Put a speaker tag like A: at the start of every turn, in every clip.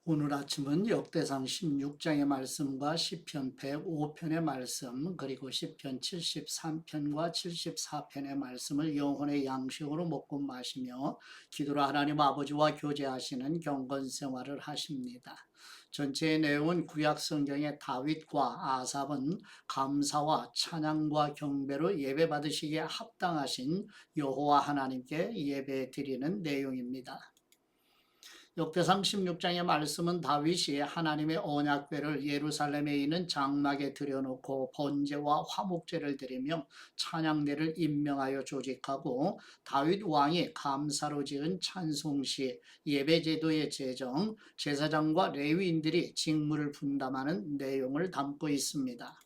A: 오늘 아침은 역대상 16장의 말씀과 시편 105편의 말씀 그리고 시편 73편과 74편의 말씀을 영혼의 양식으로 먹고 마시며 기도로 하나님 아버지와 교제하시는 경건 생활을 하십니다. 전체의 내용은 구약 성경의 다윗과 아삽은 감사와 찬양과 경배로 예배 받으시기에 합당하신 여호와 하나님께 예배 드리는 내용입니다. 역대상 16장의 말씀은 다윗이 하나님의 언약궤를 예루살렘에 있는 장막에 들여놓고 번제와 화목제를 드리며 찬양대를 임명하여 조직하고 다윗 왕이 감사로 지은 찬송시, 예배제도의 제정, 제사장과 레위인들이 직무를 분담하는 내용을 담고 있습니다.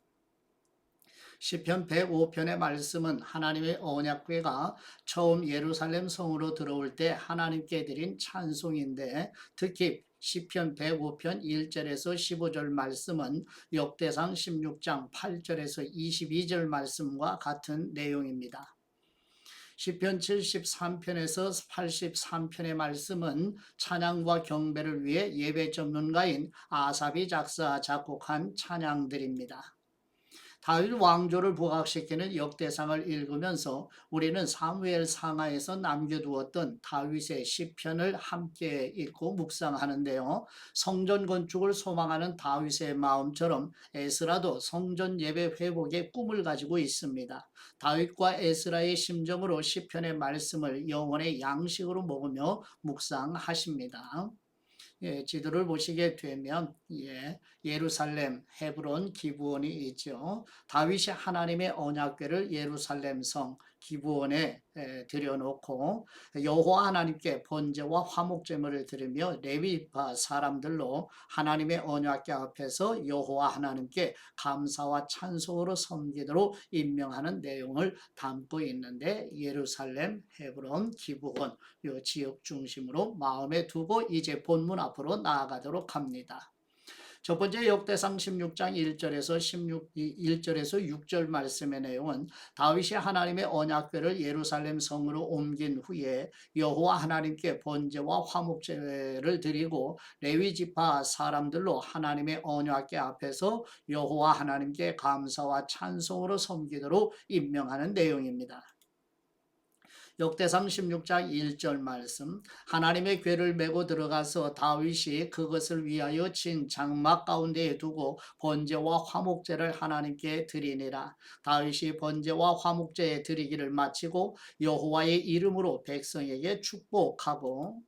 A: 시편 105편의 말씀은 하나님의 언약궤가 처음 예루살렘 성으로 들어올 때 하나님께 드린 찬송인데, 특히 시편 105편 1절에서 15절 말씀은 역대상 16장 8절에서 22절 말씀과 같은 내용입니다. 시편 73편에서 83편의 말씀은 찬양과 경배를 위해 예배 전문가인 아삽이 작사 작곡한 찬양들입니다. 다윗 왕조를 부각시키는 역대상을 읽으면서 우리는 사무엘 상하에서 남겨두었던 다윗의 시편을 함께 읽고 묵상하는데요. 성전 건축을 소망하는 다윗의 마음처럼 에스라도 성전 예배 회복의 꿈을 가지고 있습니다. 다윗과 에스라의 심정으로 시편의 말씀을 영혼의 양식으로 먹으며 묵상하십니다. 지도를 보시게 되면 예루살렘, 헤브론, 기브온이 있죠. 다윗이 하나님의 언약궤를 예루살렘 성 기브온에 들여놓고 여호와 하나님께 번제와 화목제물을 드리며 레위파 사람들로 하나님의 언약궤 앞에서 여호와 하나님께 감사와 찬송으로 섬기도록 임명하는 내용을 담고 있는데, 예루살렘, 헤브론, 기브온 이 지역 중심으로 마음에 두고 이제 본문 앞으로 나아가도록 합니다. 첫 번째 역대상 16장 1절에서 6절 말씀의 내용은 다윗이 하나님의 언약궤를 예루살렘 성으로 옮긴 후에 여호와 하나님께 번제와 화목제를 드리고 레위 지파 사람들로 하나님의 언약궤 앞에서 여호와 하나님께 감사와 찬송으로 섬기도록 임명하는 내용입니다. 역대상 16장 1절 말씀, 하나님의 궤를 메고 들어가서 다윗이 그것을 위하여 진 장막 가운데에 두고 번제와 화목제를 하나님께 드리니라. 다윗이 번제와 화목제에 드리기를 마치고 여호와의 이름으로 백성에게 축복하고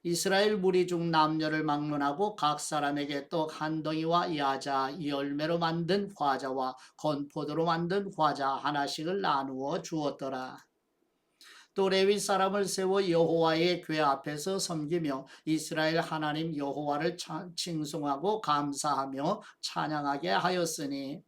A: 이스라엘 무리 중 남녀를 막론하고 각 사람에게 떡 한 덩이와 야자, 열매로 만든 과자와 건포도로 만든 과자 하나씩을 나누어 주었더라. 또 레위 사람을 세워 여호와의 궤 앞에서 섬기며 이스라엘 하나님 여호와를 칭송하고 감사하며 찬양하게 하였으니,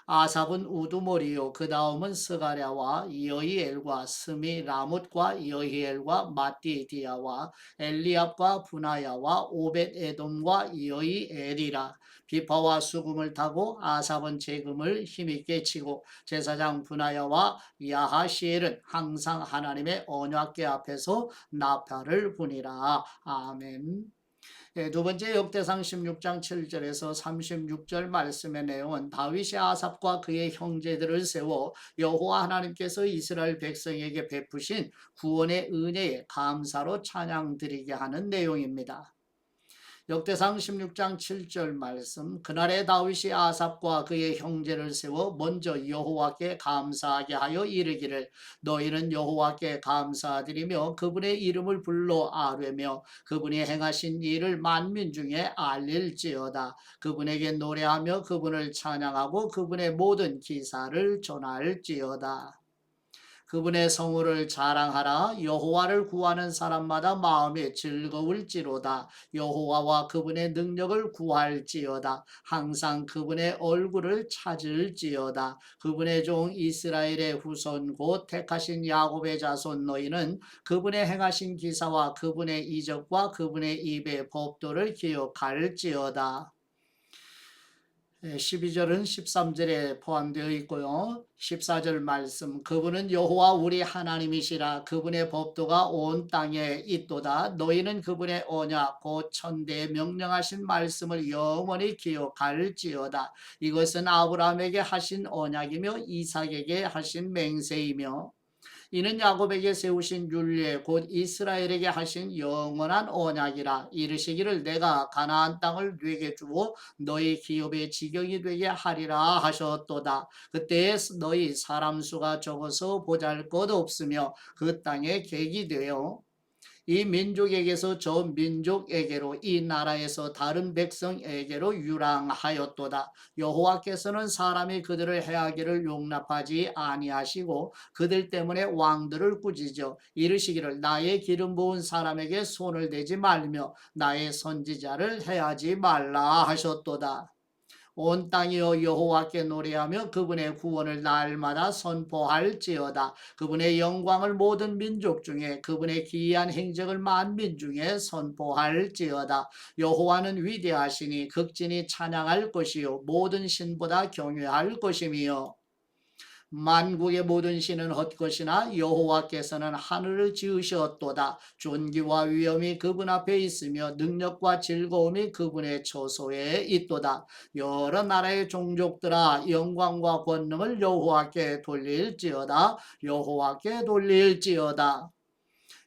A: 아삽은 우두머리요 그 다음은 스가랴와 여히엘과 스미 라못과 여히엘과 마띠디아와 엘리압과 분하야와 오벳 에돔과 여히엘이라. 비파와 수금을 타고 아삽은 재금을 힘있게 치고 제사장 분하야와 야하시엘은 항상 하나님의 언약궤 앞에서 나팔을 부니라. 아멘. 두 번째 역대상 16장 7절에서 36절 말씀의 내용은 다윗이 아삽과 그의 형제들을 세워 여호와 하나님께서 이스라엘 백성에게 베푸신 구원의 은혜에 감사로 찬양 드리게 하는 내용입니다. 역대상 16장 7절 말씀, 그날에 다윗이 아삽과 그의 형제를 세워 먼저 여호와께 감사하게 하여 이르기를, 너희는 여호와께 감사드리며 그분의 이름을 불러 아뢰며 그분이 행하신 일을 만민 중에 알릴지어다. 그분에게 노래하며 그분을 찬양하고 그분의 모든 기사를 전할지어다. 그분의 성호를 자랑하라. 여호와를 구하는 사람마다 마음에 즐거울지로다. 여호와와 그분의 능력을 구할지어다. 항상 그분의 얼굴을 찾을지어다. 그분의 종 이스라엘의 후손 곧 택하신 야곱의 자손 너희는 그분의 행하신 기사와 그분의 이적과 그분의 입의 법도를 기억할지어다. 12절은 13절에 포함되어 있고요. 14절 말씀, 그분은 여호와 우리 하나님이시라. 그분의 법도가 온 땅에 있도다. 너희는 그분의 언약 곧 천대에 명령하신 말씀을 영원히 기억할지어다. 이것은 아브라함에게 하신 언약이며 이삭에게 하신 맹세이며, 이는 야곱에게 세우신 율례 곧 이스라엘에게 하신 영원한 언약이라. 이르시기를 내가 가나안 땅을 네게 주고 너희 기업의 지경이 되게 하리라 하셨도다. 그때에 너희 사람 수가 적어서 보잘것없으며 그 땅에 객이 되어 이 민족에게서 저 민족에게로, 이 나라에서 다른 백성에게로 유랑하였도다. 여호와께서는 사람이 그들을 해하기를 용납하지 아니하시고 그들 때문에 왕들을 꾸짖어 이르시기를 나의 기름 부은 사람에게 손을 대지 말며 나의 선지자를 해하지 말라 하셨도다. 온 땅이여 여호와께 노래하며 그분의 구원을 날마다 선포할지어다. 그분의 영광을 모든 민족 중에, 그분의 기이한 행적을 만민 중에 선포할지어다. 여호와는 위대하시니 극진히 찬양할 것이요 모든 신보다 경외할 것이며, 만국의 모든 신은 헛것이나 여호와께서는 하늘을 지으셨도다. 존귀와 위엄이 그분 앞에 있으며 능력과 즐거움이 그분의 처소에 있도다. 여러 나라의 종족들아 영광과 권능을 여호와께 돌릴지어다. 여호와께 돌릴지어다.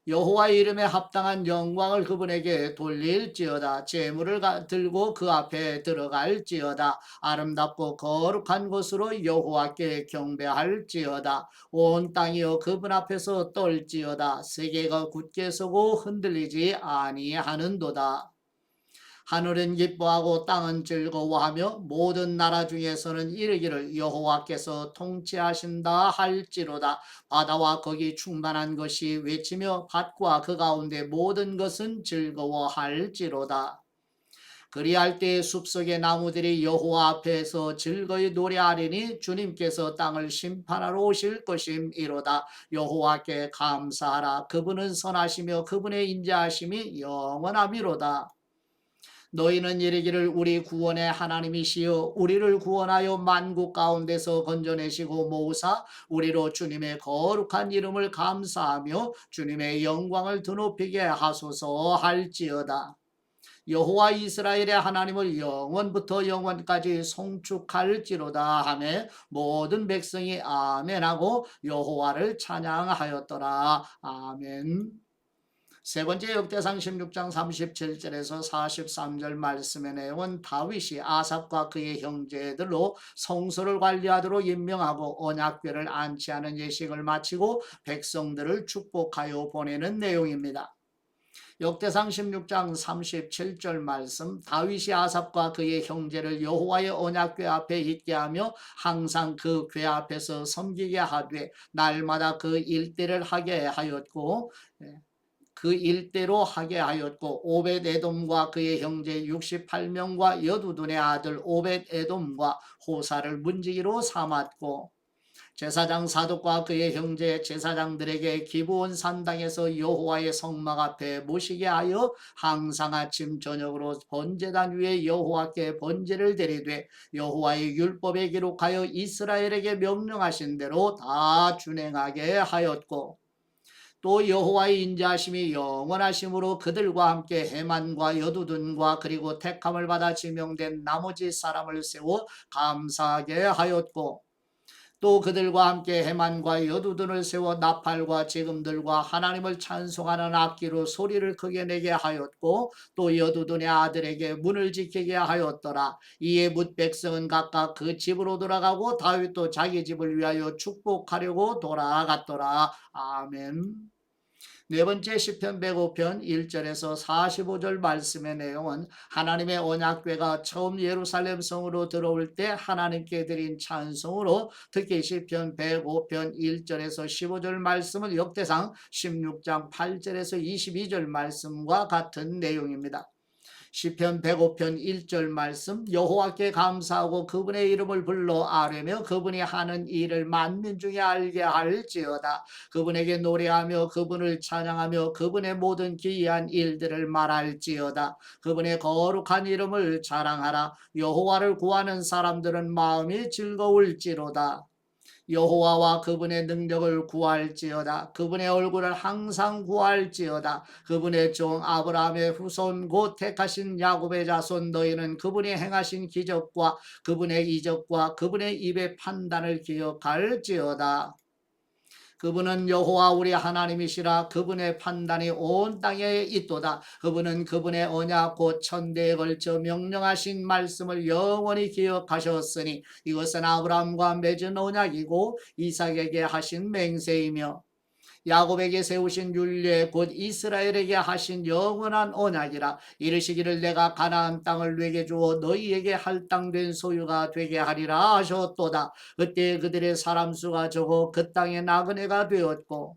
A: 여호와 이름에 합당한 영광을 그분에게 돌릴지어다. 재물을 들고 그 앞에 들어갈지어다. 아름답고 거룩한 곳으로 여호와께 경배할지어다. 온 땅이여 그분 앞에서 떨지어다. 세계가 굳게 서고 흔들리지 아니하는도다. 하늘은 기뻐하고 땅은 즐거워하며 모든 나라 중에서는 이르기를 여호와께서 통치하신다 할지로다. 바다와 거기 충만한 것이 외치며 밭과 그 가운데 모든 것은 즐거워할지로다. 그리할 때 숲속의 나무들이 여호와 앞에서 즐거이 노래하리니 주님께서 땅을 심판하러 오실 것임이로다. 여호와께 감사하라. 그분은 선하시며 그분의 인자하심이 영원함이로다. 너희는 이르기를 우리 구원의 하나님이시여 우리를 구원하여 만국 가운데서 건져내시고 모으사 우리로 주님의 거룩한 이름을 감사하며 주님의 영광을 드높이게 하소서 할지어다. 여호와 이스라엘의 하나님을 영원부터 영원까지 송축할지로다 하매 모든 백성이 아멘하고 여호와를 찬양하였더라. 아멘. 세 번째 역대상 16장 37절에서 43절 말씀의 내용은 다윗이 아삽과 그의 형제들로 성소를 관리하도록 임명하고 언약궤를 안치하는 예식을 마치고 백성들을 축복하여 보내는 내용입니다. 역대상 16장 37절 말씀, 다윗이 아삽과 그의 형제를 여호와의 언약궤 앞에 있게 하며 항상 그 궤 앞에서 섬기게 하되 날마다 그 일대를 하게 하였고 그 일대로 하게 하였고 오벳에돔과 그의 형제 68명과 여두둔의 아들 오벳에돔과 호사를 문지기로 삼았고 제사장 사독과 그의 형제 제사장들에게 기브온 산당에서 여호와의 성막 앞에 모시게 하여 항상 아침 저녁으로 번제단 위에 여호와께 번제를 드리되 여호와의 율법에 기록하여 이스라엘에게 명령하신 대로 다 준행하게 하였고 또 여호와의 인자하심이 영원하심으로 그들과 함께 해만과 여두둔과 그리고 택함을 받아 지명된 나머지 사람을 세워 감사하게 하였고 또 그들과 함께 해만과 여두둔을 세워 나팔과 지금들과 하나님을 찬송하는 악기로 소리를 크게 내게 하였고 또 여두둔의 아들에게 문을 지키게 하였더라. 이에 뭇 백성은 각각 그 집으로 돌아가고 다윗도 자기 집을 위하여 축복하려고 돌아갔더라. 아멘. 네 번째 시편 105편 1절에서 45절 말씀의 내용은 하나님의 언약궤가 처음 예루살렘 성으로 들어올 때 하나님께 드린 찬송으로 특히 시편 105편 1절에서 15절 말씀은 역대상 16장 8절에서 22절 말씀과 같은 내용입니다. 시편 105편 1절 말씀. 여호와께 감사하고 그분의 이름을 불러 아뢰며 그분이 하는 일을 만민 중에 알게 할지어다. 그분에게 노래하며 그분을 찬양하며 그분의 모든 기이한 일들을 말할지어다. 그분의 거룩한 이름을 자랑하라. 여호와를 구하는 사람들은 마음이 즐거울지로다. 여호와와 그분의 능력을 구할지어다. 그분의 얼굴을 항상 구할지어다. 그분의 종 아브라함의 후손 곧 택하신 야곱의 자손 너희는 그분이 행하신 기적과 그분의 이적과 그분의 입의 판단을 기억할지어다. 그분은 여호와 우리 하나님이시라. 그분의 판단이 온 땅에 있도다. 그분은 그분의 언약 곧 천대에 걸쳐 명령하신 말씀을 영원히 기억하셨으니 이것은 아브라함과 맺은 언약이고 이삭에게 하신 맹세이며 야곱에게 세우신 율례 곧 이스라엘에게 하신 영원한 언약이라. 이르시기를 내가 가나안 땅을 내게 주어 너희에게 할당된 소유가 되게 하리라 하셨도다. 그때 그들의 사람 수가 적어 그 땅에 나그네가 되었고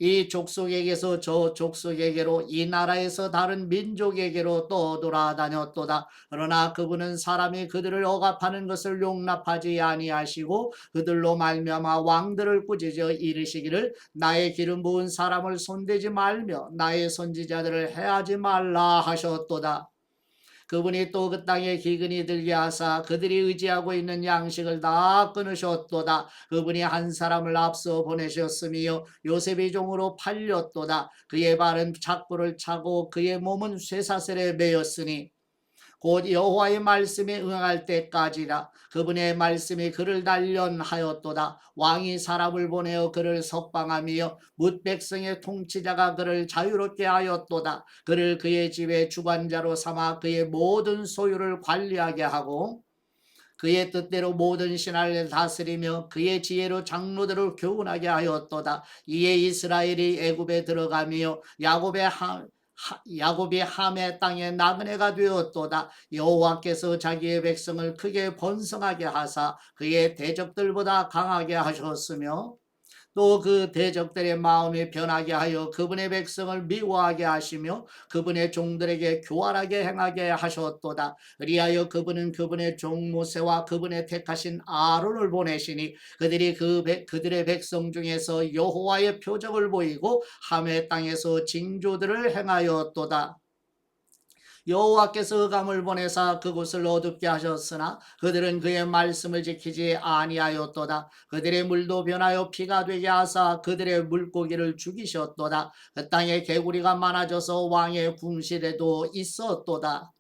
A: 이 족속에게서 저 족속에게로 이 나라에서 다른 민족에게로 또 돌아다녔도다. 그러나 그분은 사람이 그들을 억압하는 것을 용납하지 아니하시고 그들로 말미암아 왕들을 꾸짖어 이르시기를 나의 기름 부은 사람을 손대지 말며 나의 선지자들을 해하지 말라 하셨도다. 그분이 또 그 땅에 기근이 들게 하사 그들이 의지하고 있는 양식을 다 끊으셨도다. 그분이 한 사람을 앞서 보내셨으며 요셉의 종으로 팔렸도다. 그의 발은 착고를 차고 그의 몸은 쇠사슬에 매였으니 곧 여호와의 말씀에 응할 때까지라. 그분의 말씀이 그를 단련하였도다. 왕이 사람을 보내어 그를 석방하며 뭇 백성의 통치자가 그를 자유롭게 하였도다. 그를 그의 집의 주관자로 삼아 그의 모든 소유를 관리하게 하고 그의 뜻대로 모든 신하를 다스리며 그의 지혜로 장로들을 교훈하게 하였도다. 이에 이스라엘이 애굽에 들어가며 야곱이 함의 땅에 나그네가 되었도다. 여호와께서 자기의 백성을 크게 번성하게 하사 그의 대적들보다 강하게 하셨으며 또 그 대적들의 마음이 변하게 하여 그분의 백성을 미워하게 하시며 그분의 종들에게 교활하게 행하게 하셨도다. 그리하여 그분은 그분의 종 모세와 그분의 택하신 아론을 보내시니 그들이 그들의 백성 중에서 여호와의 표적을 보이고 함의 땅에서 징조들을 행하였도다. 여호와께서 흑암을 보내사 그곳을 어둡게 하셨으나 그들은 그의 말씀을 지키지 아니하였도다. 그들의 물도 변하여 피가 되게 하사 그들의 물고기를 죽이셨도다. 그 땅에 개구리가 많아져서 왕의 궁실에도 있었도다.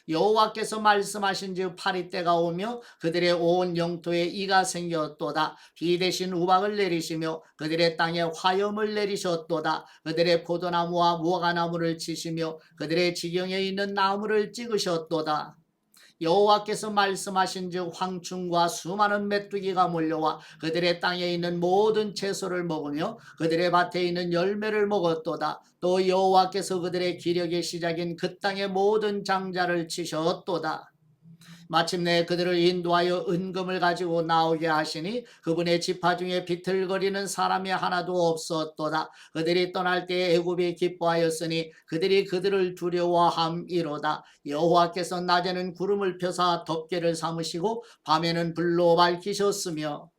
A: 여호와께서 말씀하신즉 파리 때가 오며 그들의 온 영토에 이가 생겼도다. 비 대신 우박을 내리시며 그들의 땅에 화염을 내리셨도다. 그들의 포도나무와 무화과나무를 치시며 그들의 지경에 있는 나무를 찍으셨도다. 여호와께서 말씀하신즉 황충과 수많은 메뚜기가 몰려와 그들의 땅에 있는 모든 채소를 먹으며 그들의 밭에 있는 열매를 먹었도다. 또 여호와께서 그들의 기력의 시작인 그 땅의 모든 장자를 치셨도다. 마침내 그들을 인도하여 은금을 가지고 나오게 하시니 그분의 지파 중에 비틀거리는 사람이 하나도 없었도다. 그들이 떠날 때 애굽이 기뻐하였으니 그들이 그들을 두려워함이로다. 여호와께서 낮에는 구름을 펴사 덮개를 삼으시고 밤에는 불로 밝히셨으며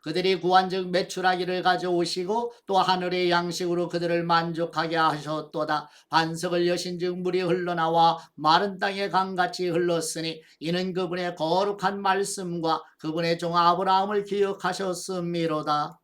A: 그들이 구한즉 메추라기를 가져오시고 또 하늘의 양식으로 그들을 만족하게 하셨도다. 반석을 여신즉 물이 흘러나와 마른 땅에 강같이 흘렀으니 이는 그분의 거룩한 말씀과 그분의 종 아브라함을 기억하셨음이로다.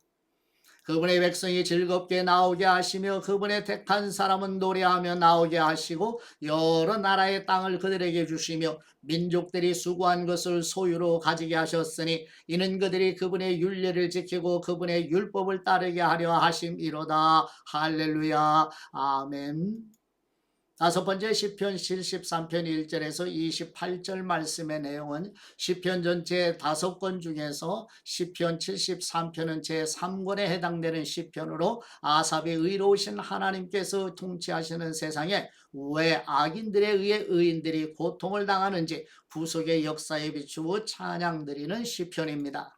A: 그분의 백성이 즐겁게 나오게 하시며 그분의 택한 사람은 노래하며 나오게 하시고 여러 나라의 땅을 그들에게 주시며 민족들이 수고한 것을 소유로 가지게 하셨으니 이는 그들이 그분의 율례를 지키고 그분의 율법을 따르게 하려 하심이로다. 할렐루야. 아멘. 다섯 번째 시편 73편 1절에서 28절 말씀의 내용은 시편 전체 5권 중에서 시편 73편은 제3권에 해당되는 시편으로 아삽이 의로우신 하나님께서 통치하시는 세상에 왜 악인들에 의해 의인들이 고통을 당하는지 구속의 역사에 비추어 찬양드리는 시편입니다.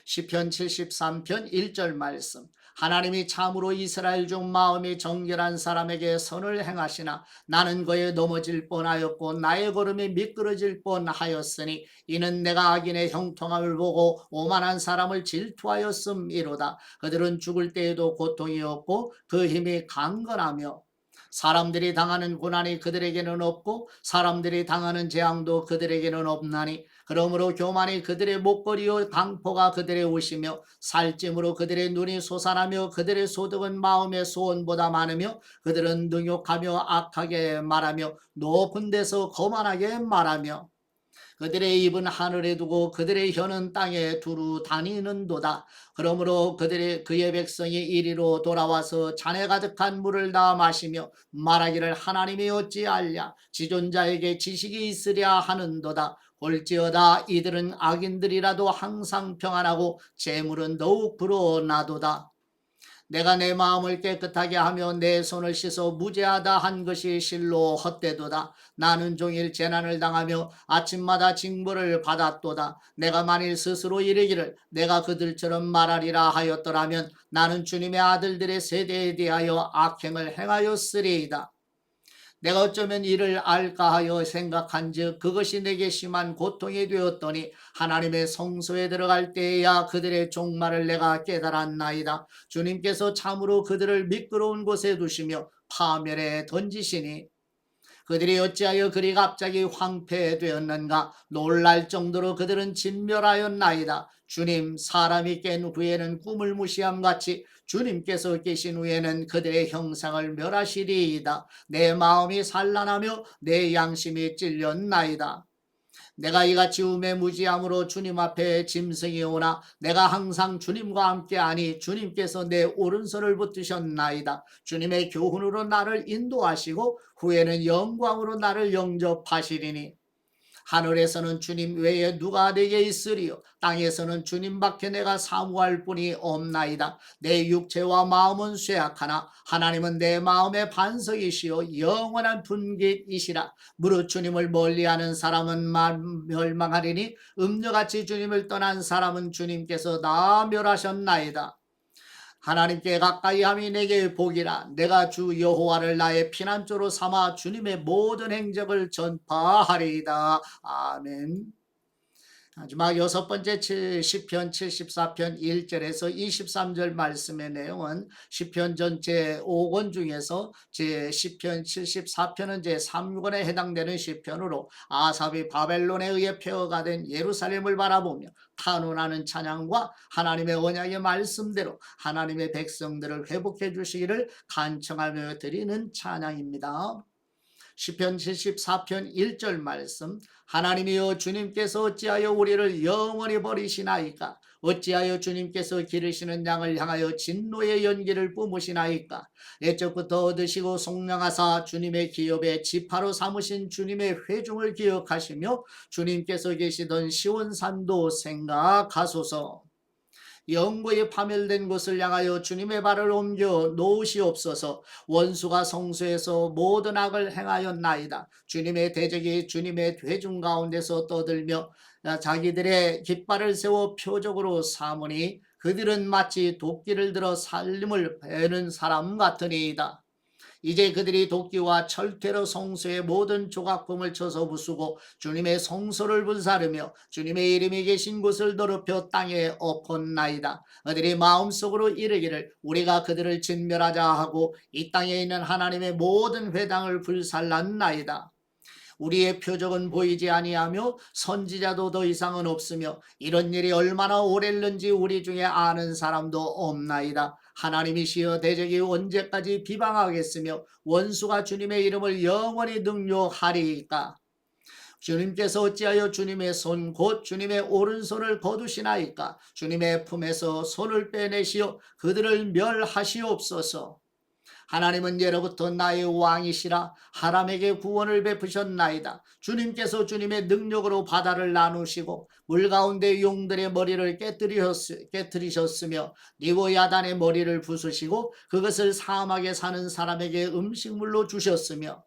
A: 시편 73편 1절 말씀. 하나님이 참으로 이스라엘 중 마음이 정결한 사람에게 선을 행하시나 나는 그에 넘어질 뻔하였고 나의 걸음이 미끄러질 뻔하였으니 이는 내가 악인의 형통함을 보고 오만한 사람을 질투하였음이로다. 그들은 죽을 때에도 고통이 없고 그 힘이 강건하며 사람들이 당하는 고난이 그들에게는 없고 사람들이 당하는 재앙도 그들에게는 없나니 그러므로 교만이 그들의 목걸이요 강포가 그들의 옷이며 살찜으로 그들의 눈이 솟아나며 그들의 소득은 마음의 소원보다 많으며 그들은 능욕하며 악하게 말하며 높은 데서 거만하게 말하며 그들의 입은 하늘에 두고 그들의 혀는 땅에 두루 다니는도다. 그러므로 그의 백성이 이리로 돌아와서 잔에 가득한 물을 다 마시며 말하기를 하나님이 어찌 알랴 지존자에게 지식이 있으랴 하는도다. 볼지어다 이들은 악인들이라도 항상 평안하고 재물은 더욱 불어나도다. 내가 내 마음을 깨끗하게 하며 내 손을 씻어 무죄하다 한 것이 실로 헛되도다. 나는 종일 재난을 당하며 아침마다 징벌을 받았도다. 내가 만일 스스로 이르기를 내가 그들처럼 말하리라 하였더라면 나는 주님의 아들들의 세대에 대하여 악행을 행하였으리이다. 내가 어쩌면 이를 알까 하여 생각한즉 그것이 내게 심한 고통이 되었더니 하나님의 성소에 들어갈 때에야 그들의 종말을 내가 깨달았나이다. 주님께서 참으로 그들을 미끄러운 곳에 두시며 파멸에 던지시니 그들이 어찌하여 그리 갑자기 황폐되었는가. 놀랄 정도로 그들은 진멸하였나이다. 주님, 사람이 깬 후에는 꿈을 무시함같이 주님께서 계신 후에는 그들의 형상을 멸하시리이다. 내 마음이 산란하며 내 양심이 찔렸나이다. 내가 이같이 우매무지함으로 주님 앞에 짐승이 오나 내가 항상 주님과 함께하니 주님께서 내 오른손을 붙드셨나이다. 주님의 교훈으로 나를 인도하시고 후에는 영광으로 나를 영접하시리니 하늘에서는 주님 외에 누가 내게 있으리요 땅에서는 주님밖에 내가 사모할 분이 없나이다. 내 육체와 마음은 쇠약하나 하나님은 내 마음의 반석이시요 영원한 분깃이시라. 무릇 주님을 멀리하는 사람은 멸망하리니 음녀같이 주님을 떠난 사람은 주님께서 다 멸하셨나이다. 하나님께 가까이함이 내게 복이라. 내가 주 여호와를 나의 피난처로 삼아 주님의 모든 행적을 전파하리이다. 아멘. 마지막 여섯 번째 시편 74편 1절에서 23절 말씀의 내용은 시편 전체 5권 중에서 제 시편 74편은 제 3권에 해당되는 시편으로 아삽이 바벨론에 의해 폐허가 된 예루살렘을 바라보며 탄원하는 찬양과 하나님의 언약의 말씀대로 하나님의 백성들을 회복해 주시기를 간청하며 드리는 찬양입니다. 시편 74편 1절 말씀. 하나님이여 주님께서 어찌하여 우리를 영원히 버리시나이까. 어찌하여 주님께서 기르시는 양을 향하여 진노의 연기를 뿜으시나이까. 옛적부터 얻으시고 속량하사 주님의 기업에 지파로 삼으신 주님의 회중을 기억하시며 주님께서 계시던 시온산도 생각하소서. 영구히 파멸된 곳을 향하여 주님의 발을 옮겨 놓으시옵소서. 원수가 성소에서 모든 악을 행하였나이다. 주님의 대적이 주님의 회중 가운데서 떠들며 자기들의 깃발을 세워 표적으로 삼으니 그들은 마치 도끼를 들어 살림을 베는 사람 같으니이다. 이제 그들이 도끼와 철퇴로 성소의 모든 조각품을 쳐서 부수고 주님의 성소를 불사르며 주님의 이름이 계신 곳을 더럽혀 땅에 엎었나이다. 그들이 마음속으로 이르기를 우리가 그들을 진멸하자 하고 이 땅에 있는 하나님의 모든 회당을 불살랐나이다. 우리의 표적은 보이지 아니하며 선지자도 더 이상은 없으며 이런 일이 얼마나 오랬는지 우리 중에 아는 사람도 없나이다. 하나님이시여 대적이 언제까지 비방하겠으며 원수가 주님의 이름을 영원히 능욕하리이까. 주님께서 어찌하여 주님의 손 곧 주님의 오른손을 거두시나이까. 주님의 품에서 손을 빼내시어 그들을 멸하시옵소서. 하나님은 예로부터 나의 왕이시라. 하람에게 구원을 베푸셨나이다. 주님께서 주님의 능력으로 바다를 나누시고 물 가운데 용들의 머리를 깨뜨리셨으며 니보야단의 머리를 부수시고 그것을 사막에 사는 사람에게 음식물로 주셨으며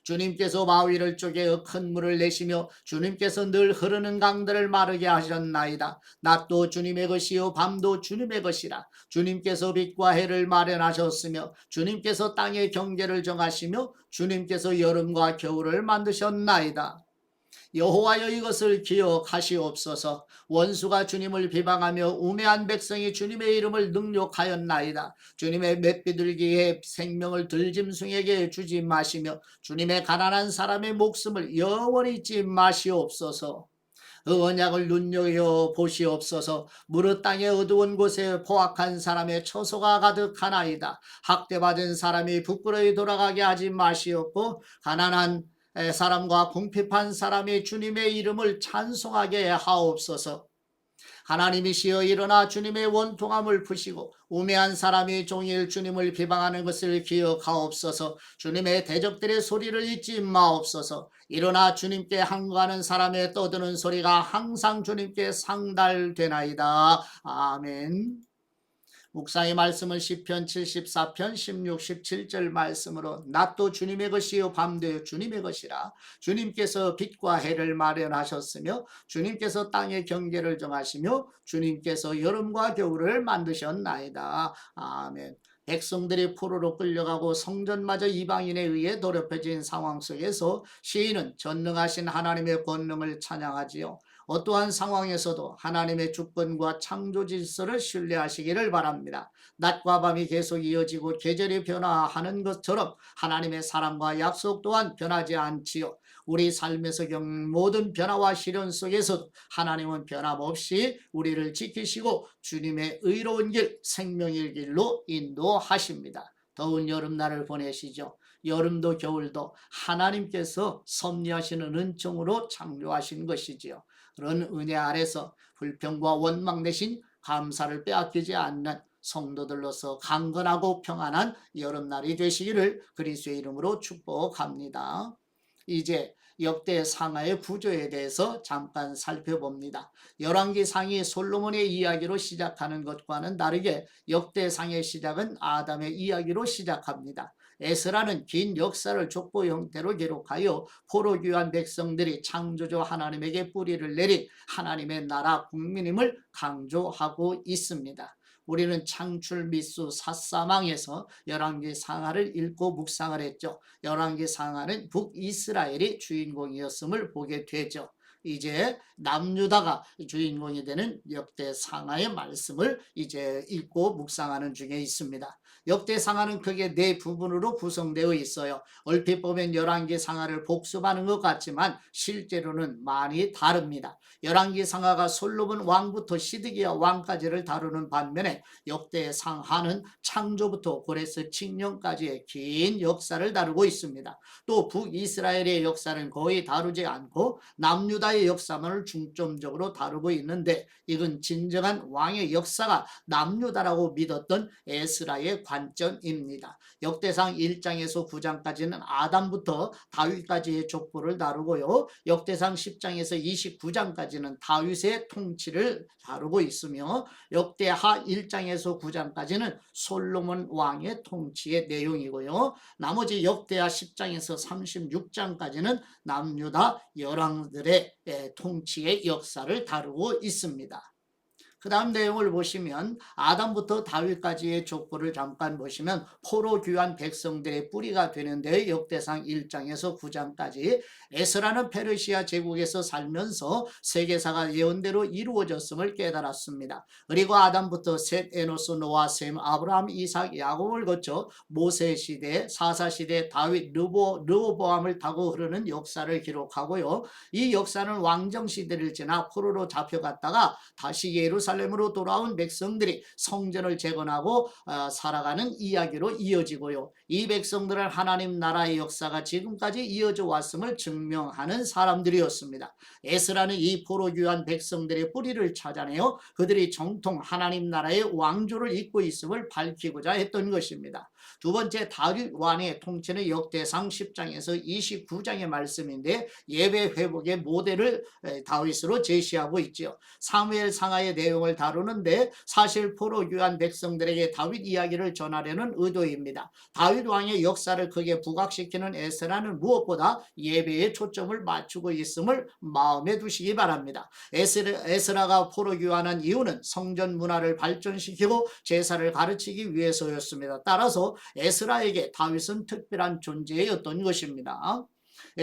A: 주님께서 바위를 쪼개 큰 물을 내시며 주님께서 늘 흐르는 강들을 마르게 하셨나이다. 낮도 주님의 것이요 밤도 주님의 것이라. 주님께서 빛과 해를 마련하셨으며 주님께서 땅의 경계를 정하시며 주님께서 여름과 겨울을 만드셨나이다. 여호와여 이것을 기억하시옵소서. 원수가 주님을 비방하며 우매한 백성이 주님의 이름을 능욕하였나이다. 주님의 맷비둘기의 생명을 들짐승에게 주지 마시며 주님의 가난한 사람의 목숨을 영원히 잊지 마시옵소서. 그 언약을 눈여겨 보시옵소서. 무릇 땅의 어두운 곳에 포악한 사람의 처소가 가득하나이다. 학대받은 사람이 부끄러이 돌아가게 하지 마시옵고 가난한 사람과 궁핍한 사람이 주님의 이름을 찬송하게 하옵소서. 하나님이시여 일어나 주님의 원통함을 푸시고 우매한 사람이 종일 주님을 비방하는 것을 기억하옵소서. 주님의 대적들의 소리를 잊지 마옵소서. 일어나 주님께 항거하는 사람의 떠드는 소리가 항상 주님께 상달되나이다. 아멘. 묵상의 말씀은 시편 74편 16, 17절 말씀으로 낮도 주님의 것이요 밤도 주님의 것이라. 주님께서 빛과 해를 마련하셨으며 주님께서 땅의 경계를 정하시며 주님께서 여름과 겨울을 만드셨나이다. 아멘. 백성들이 포로로 끌려가고 성전마저 이방인에 의해 더럽혀진 상황 속에서 시인은 전능하신 하나님의 권능을 찬양하지요. 어떠한 상황에서도 하나님의 주권과 창조 질서를 신뢰하시기를 바랍니다. 낮과 밤이 계속 이어지고 계절이 변화하는 것처럼 하나님의 사랑과 약속 또한 변하지 않지요. 우리 삶에서 겪는 모든 변화와 시련 속에서도 하나님은 변함없이 우리를 지키시고 주님의 의로운 길, 생명의 길로 인도하십니다. 더운 여름날을 보내시죠. 여름도 겨울도 하나님께서 섭리하시는 은총으로 창조하신 것이지요. 그런 은혜 아래서 불평과 원망 대신 감사를 빼앗기지 않는 성도들로서 강건하고 평안한 여름날이 되시기를 그리스도의 이름으로 축복합니다. 이제 역대 상하의 구조에 대해서 잠깐 살펴봅니다. 열왕기 상이 솔로몬의 이야기로 시작하는 것과는 다르게 역대 상의 시작은 아담의 이야기로 시작합니다. 에스라는 긴 역사를 족보 형태로 기록하여 포로 귀환 백성들이 창조주 하나님에게 뿌리를 내린 하나님의 나라 국민임을 강조하고 있습니다. 우리는 창출 미수 사사망에서 열왕기 상하를 읽고 묵상을 했죠. 열왕기 상하는 북이스라엘이 주인공이었음을 보게 되죠. 이제 남유다가 주인공이 되는 역대 상하의 말씀을 이제 읽고 묵상하는 중에 있습니다. 역대 상하는 크게 네 부분으로 구성되어 있어요. 얼핏 보면 열왕기 상하를 복습하는 것 같지만 실제로는 많이 다릅니다. 열왕기 상하가 솔로몬 왕부터 시드기야 왕까지를 다루는 반면에 역대 상하는 창조부터 고레스 칙령까지의 긴 역사를 다루고 있습니다. 또 북이스라엘의 역사는 거의 다루지 않고 남유다의 역사만을 중점적으로 다루고 있는데 이건 진정한 왕의 역사가 남유다라고 믿었던 에스라의 관점입니다. 역대상 1장에서 9장까지는 아담부터 다윗까지의 족보를 다루고요. 역대상 10장에서 29장까지는 다윗의 통치를 다루고 있으며 역대하 1장에서 9장까지는 솔로몬 왕의 통치의 내용이고요. 나머지 역대하 10장에서 36장까지는 남유다 열왕들의 통치의 역사를 다루고 있습니다. 그 다음 내용을 보시면 아담부터 다윗까지의 족보를 잠깐 보시면 포로 귀환 백성들의 뿌리가 되는데 역대상 1장에서 9장까지 에스라는 페르시아 제국에서 살면서 세계사가 예언대로 이루어졌음을 깨달았습니다. 그리고 아담부터 셋, 에노스, 노아, 셈, 아브라함, 이삭, 야곱을 거쳐 모세 시대, 사사 시대, 다윗, 르호보암을 타고 흐르는 역사를 기록하고요. 이 역사는 왕정 시대를 지나 포로로 잡혀갔다가 다시 예루살렘으로 돌아온 백성들이 성전을 재건하고 살아가는 이야기로 이어지고요. 이 백성들은 하나님 나라의 역사가 지금까지 이어져 왔음을 증명하는 사람들이었습니다. 에스라는 이 포로 귀환 백성들의 뿌리를 찾아내어 그들이 정통 하나님 나라의 왕조를 잇고 있음을 밝히고자 했던 것입니다. 두 번째, 다윗 왕의 통치는 역대상 10장에서 29장의 말씀인데 예배 회복의 모델을 다윗으로 제시하고 있지요. 사무엘 상하의 내용을 다루는데 사실 포로귀한 백성들에게 다윗 이야기를 전하려는 의도입니다. 다윗 왕의 역사를 크게 부각시키는 에스라는 무엇보다 예배에 초점을 맞추고 있음을 마음에 두시기 바랍니다. 에스라가 포로귀환한 이유는 성전 문화를 발전시키고 제사를 가르치기 위해서였습니다. 따라서 에스라에게 다윗은 특별한 존재였던 것입니다.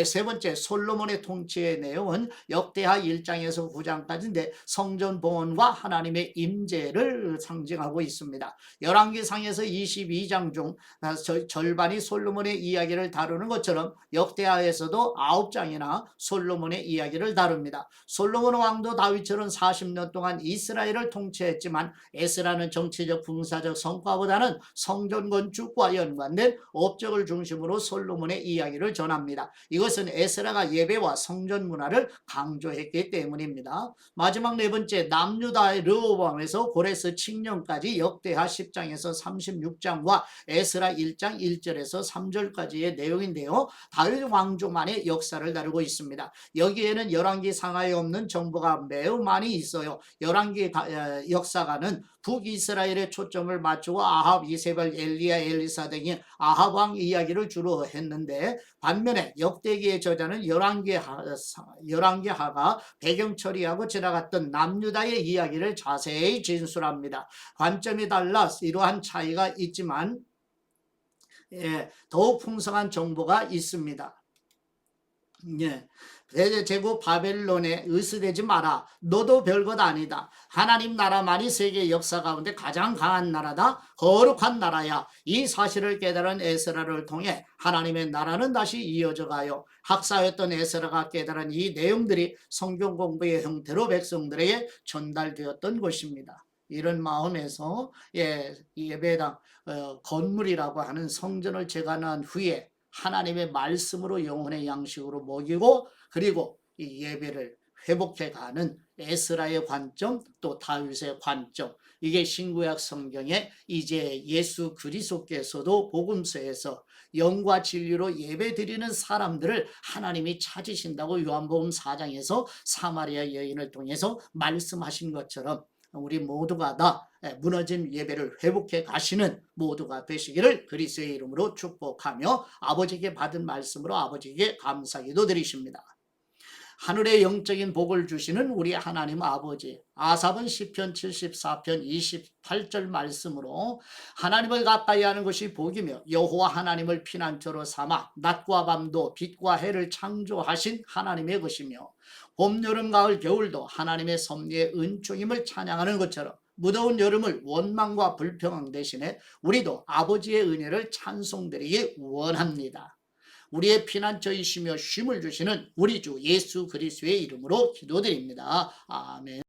A: 세 번째, 솔로몬의 통치의 내용은 역대하 1장에서 9장까지인데 성전 봉헌과 하나님의 임재를 상징하고 있습니다. 열왕기상에서 22장 중 절반이 솔로몬의 이야기를 다루는 것처럼 역대하에서도 9장이나 솔로몬의 이야기를 다룹니다. 솔로몬 왕도 다윗처럼 40년 동안 이스라엘을 통치했지만 에스라는 정치적 군사적 성과보다는 성전 건축과 연관된 업적을 중심으로 솔로몬의 이야기를 전합니다. 이것은 에스라가 예배와 성전 문화를 강조했기 때문입니다. 마지막 네 번째, 남유다의 르호보암에서 고레스 칙령까지 역대하 10장에서 36장과 에스라 1장 1절에서 3절까지의 내용인데요. 다윗 왕조만의 역사를 다루고 있습니다. 여기에는 열왕기 상하에 없는 정보가 매우 많이 있어요. 열왕기 역사가는 북이스라엘에 초점을 맞추고 아합, 이세벨, 엘리야, 엘리사 등의 아합 왕 이야기를 주로 했는데 반면에 역대기의 저자는 열왕기하가 배경 처리하고 지나갔던 남유다의 이야기를 자세히 진술합니다. 관점이 달라 이러한 차이가 있지만 더욱 풍성한 정보가 있습니다. 제국 바벨론에 의스되지 마라. 너도 별것 아니다. 하나님 나라만이 세계 역사 가운데 가장 강한 나라다. 거룩한 나라야. 이 사실을 깨달은 에스라를 통해 하나님의 나라는 다시 이어져 가요. 학사였던 에스라가 깨달은 이 내용들이 성경 공부의 형태로 백성들에게 전달되었던 것입니다. 이런 마음에서 예배당 건물이라고 하는 성전을 재건한 후에 하나님의 말씀으로 영혼의 양식으로 먹이고 그리고 이 예배를 회복해가는 에스라의 관점 또 다윗의 관점, 이게 신구약 성경에 이제 예수 그리스도께서도 복음서에서 영과 진리로 예배드리는 사람들을 하나님이 찾으신다고 요한복음 4장에서 사마리아 여인을 통해서 말씀하신 것처럼 우리 모두가 다 무너진 예배를 회복해 가시는 모두가 되시기를 그리스도의 이름으로 축복하며 아버지께 받은 말씀으로 아버지께 감사기도 드리십니다. 하늘의 영적인 복을 주시는 우리 하나님 아버지, 아삽은 시편 74편 28절 말씀으로 하나님을 가까이 하는 것이 복이며 여호와 하나님을 피난처로 삼아 낮과 밤도 빛과 해를 창조하신 하나님의 것이며 봄, 여름, 가을, 겨울도 하나님의 섭리의 은총임을 찬양하는 것처럼 무더운 여름을 원망과 불평강 대신에 우리도 아버지의 은혜를 찬송드리기 원합니다. 우리의 피난처이시며 쉼을 주시는 우리 주 예수 그리스도의 이름으로 기도드립니다. 아멘.